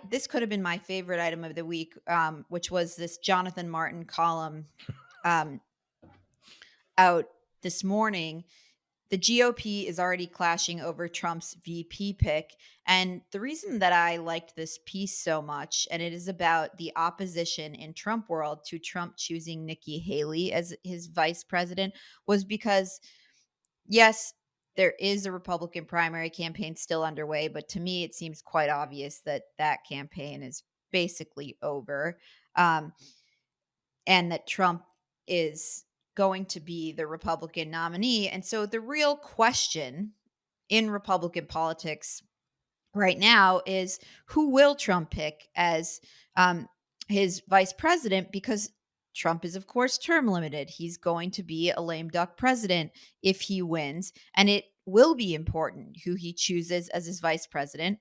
this could have been my favorite item of the week, which was this Jonathan Martin column um, out this morning. The GOP is already clashing over Trump's VP pick. And the reason that I liked this piece so much, and it is about the opposition in Trump world to Trump choosing Nikki Haley as his vice president, was because, yes, there is a Republican primary campaign still underway, but to me, it seems quite obvious that that campaign is basically over. Um, and that Trump is going to be the Republican nominee. And so the real question in Republican politics right now is, who will Trump pick as um, his vice president? Because Trump is, of course, term limited. He's going to be a lame duck president if he wins. And it will be important who he chooses as his vice president.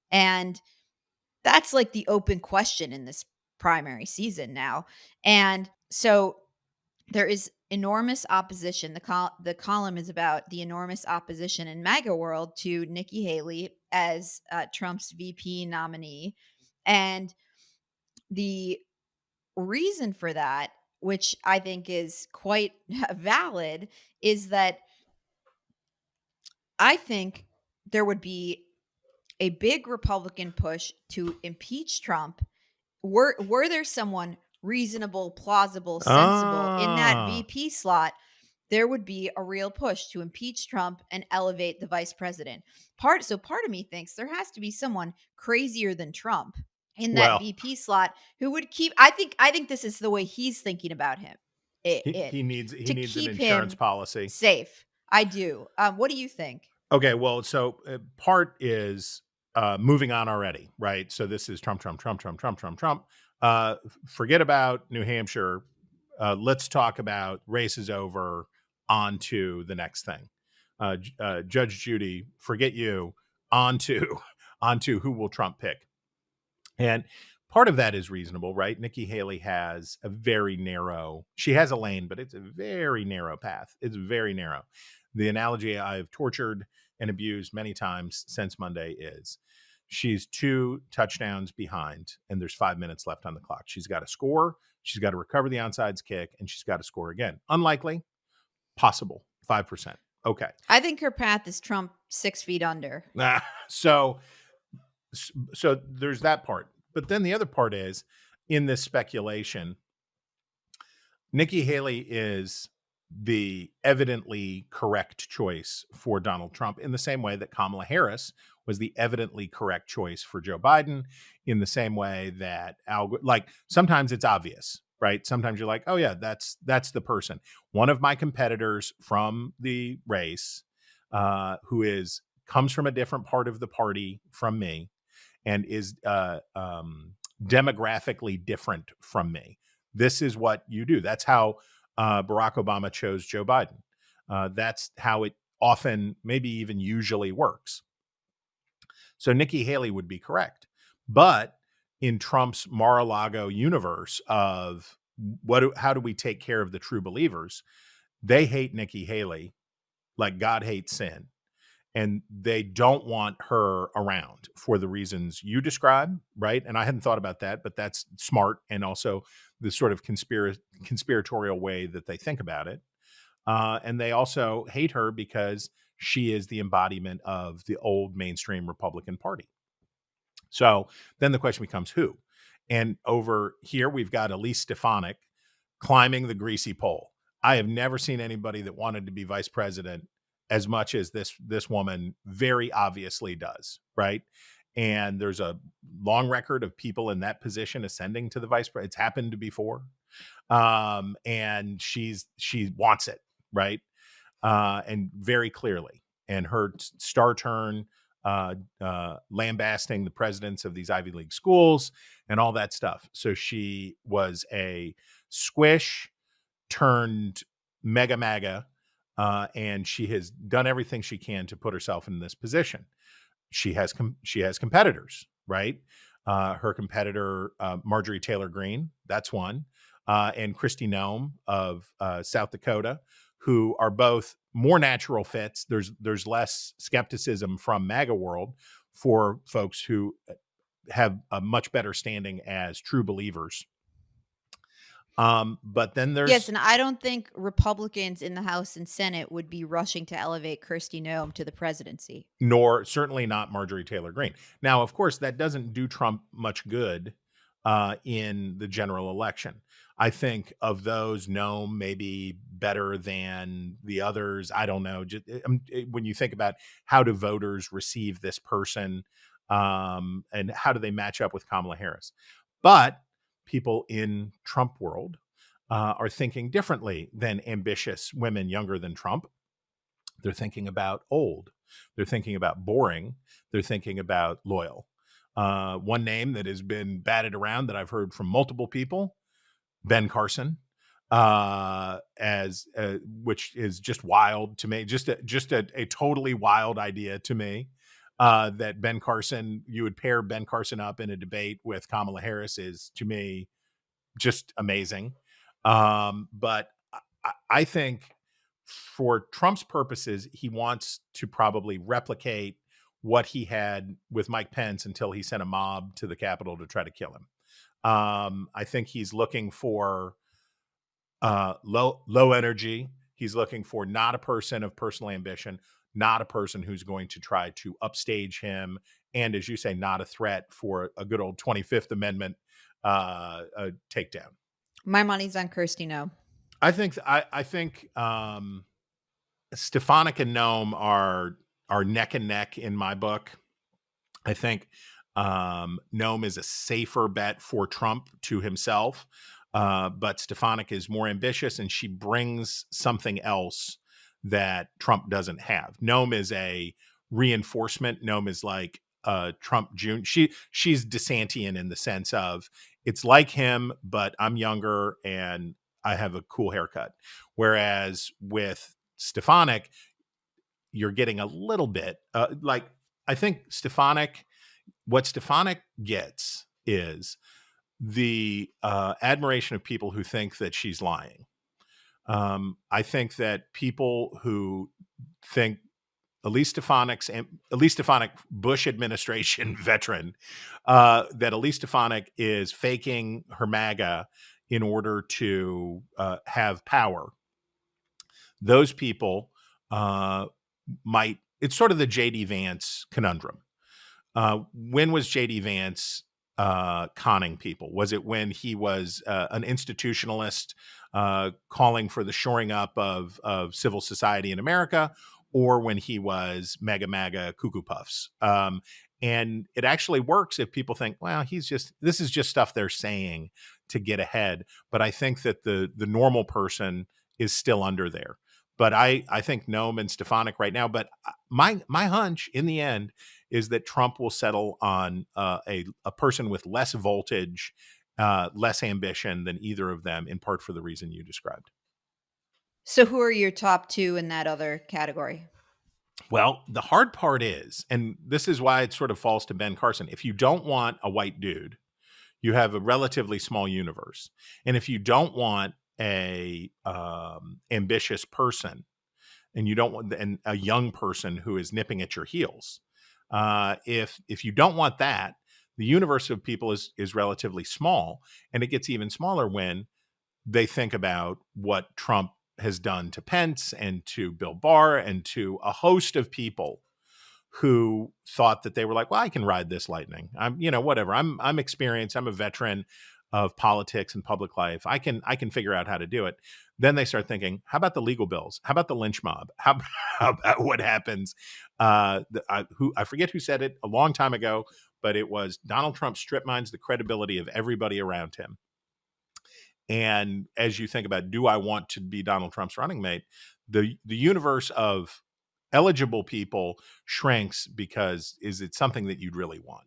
And that's like the open question in this primary season now. And so there is enormous opposition. The column is about the enormous opposition in MAGA world to Nikki Haley as Trump's VP nominee. And the reason for that, which I think is quite valid, is that I think there would be a big Republican push to impeach Trump. Were there someone reasonable, plausible, sensible in that Ah, VP slot, there would be a real push to impeach Trump and elevate the vice president. Part of me thinks there has to be someone crazier than Trump in that well, VP slot who would keep. I think this is the way he's thinking about him. It he needs to an keep insurance him policy. safe. I do. What do you think? Okay, well, so part is moving on already, right? So this is Trump, Trump, Trump, Trump, Trump, Trump, Trump. Forget about New Hampshire. Let's talk about race is over. On to the next thing. Judge Judy, forget you. On to on to who will Trump pick? And part of that is reasonable, right? Nikki Haley has a very narrow, she has a lane, but it's a very narrow path. It's very narrow. The analogy I've tortured and abused many times since Monday is she's 2 touchdowns behind and there's 5 minutes left on the clock. She's got to score, she's got to recover the onsides kick, and she's got to score again. Unlikely, possible, 5%. Okay. I think her path is Trump 6 feet under. So so there's that part. But then the other part is, in this speculation, Nikki Haley is the evidently correct choice for Donald Trump in the same way that Kamala Harris was the evidently correct choice for Joe Biden, in the same way that like sometimes it's obvious, right? Sometimes you're like, oh yeah, that's the person. One of my competitors from the race, who is comes from a different part of the party from me, and is demographically different from me. This is what you do. That's how Barack Obama chose Joe Biden. That's how it often, maybe even usually works. So Nikki Haley would be correct. But in Trump's Mar-a-Lago universe of how do we take care of the true believers, they hate Nikki Haley like God hates sin. And they don't want her around for the reasons you describe, right? And I hadn't thought about that, but that's smart, and also the sort of conspiratorial way that they think about it. And they also hate her because she is the embodiment of the old mainstream Republican Party. So then the question becomes who? And over here, we've got Elise Stefanik climbing the greasy pole. I have never seen anybody that wanted to be vice president as much as this woman very obviously does, right? And there's a long record of people in that position ascending to the vice president. It's happened before, and she wants it, right? And very clearly. And her star turn, lambasting the presidents of these Ivy League schools and all that stuff. So she was a squish turned mega MAGA, and she has done everything she can to put herself in this position. She has competitors, right? Her competitor, Marjorie Taylor Greene, that's one, and Kristi Noem of South Dakota, who are both more natural fits. There's less skepticism from MAGA world for folks who have a much better standing as true believers. But then Yes, there's and I don't think Republicans in the House and Senate would be rushing to elevate Kristi Noem to the presidency. nor certainly not Marjorie Taylor Greene. Now, of course, that doesn't do Trump much good in the general election. I think of those, Noem maybe better than the others. I don't know. When you think about how do voters receive this person, and how do they match up with Kamala Harris, but people in Trump world are thinking differently than ambitious women younger than Trump. They're thinking about old. They're thinking about boring. They're thinking about loyal. One name that has been batted around that I've heard from multiple people, Ben Carson, as which is just wild to me, just a totally wild idea to me. That Ben Carson, you would pair Ben Carson up in a debate with Kamala Harris is to me just amazing. But I think for Trump's purposes, he wants to probably replicate what he had with Mike Pence until he sent a mob to the Capitol to try to kill him. I think he's looking for low energy. He's looking for not a person of personal ambition, not a person who's going to try to upstage him, and as you say, not a threat for a good old 25th Amendment takedown. My money's on Kristi Noem. I think Stefanik and Noem are neck and neck in my book. I think Noem is a safer bet for Trump to himself, but Stefanik is more ambitious, and she brings something else that Trump doesn't have. Noem is a reinforcement. Noem is like Trump Jr. She's DeSantian in the sense of it's like him, but I'm younger and I have a cool haircut. Whereas with Stefanik, you're getting a little bit like I think what Stefanik gets is the admiration of people who think that she's lying. I think that people who think Elise Stefanik Bush administration veteran, that Elise Stefanik is faking her MAGA in order to have power. Those people might. It's sort of the JD Vance conundrum. When was JD Vance conning people? Was it when he was an institutionalist calling for the shoring up of civil society in America, or when he was MAGA cuckoo puffs? And it actually works if people think, well, this is just stuff they're saying to get ahead. But I think that the normal person is still under there. But I think Noem and Stefanik right now. But my hunch in the end is that Trump will settle on a person with less voltage, less ambition than either of them, in part for the reason you described. So who are your top two in that other category? Well, the hard part is, and this is why it sort of falls to Ben Carson, if you don't want a white dude, you have a relatively small universe. And if you don't want a ambitious person, and you don't want a young person who is nipping at your heels, if you don't want that, the universe of people is relatively small, and it gets even smaller when they think about what Trump has done to Pence and to Bill Barr and to a host of people who thought that they were like, well, I can ride this lightning. Whatever. I'm experienced. I'm a veteran of politics and public life. I can figure out how to do it. Then they start thinking, how about the legal bills? How about the lynch mob? How about what happens? I forget who said it a long time ago, but it was Donald Trump strip mines the credibility of everybody around him. And as you think about, do I want to be Donald Trump's running mate? The universe of eligible people shrinks because is it something that you'd really want?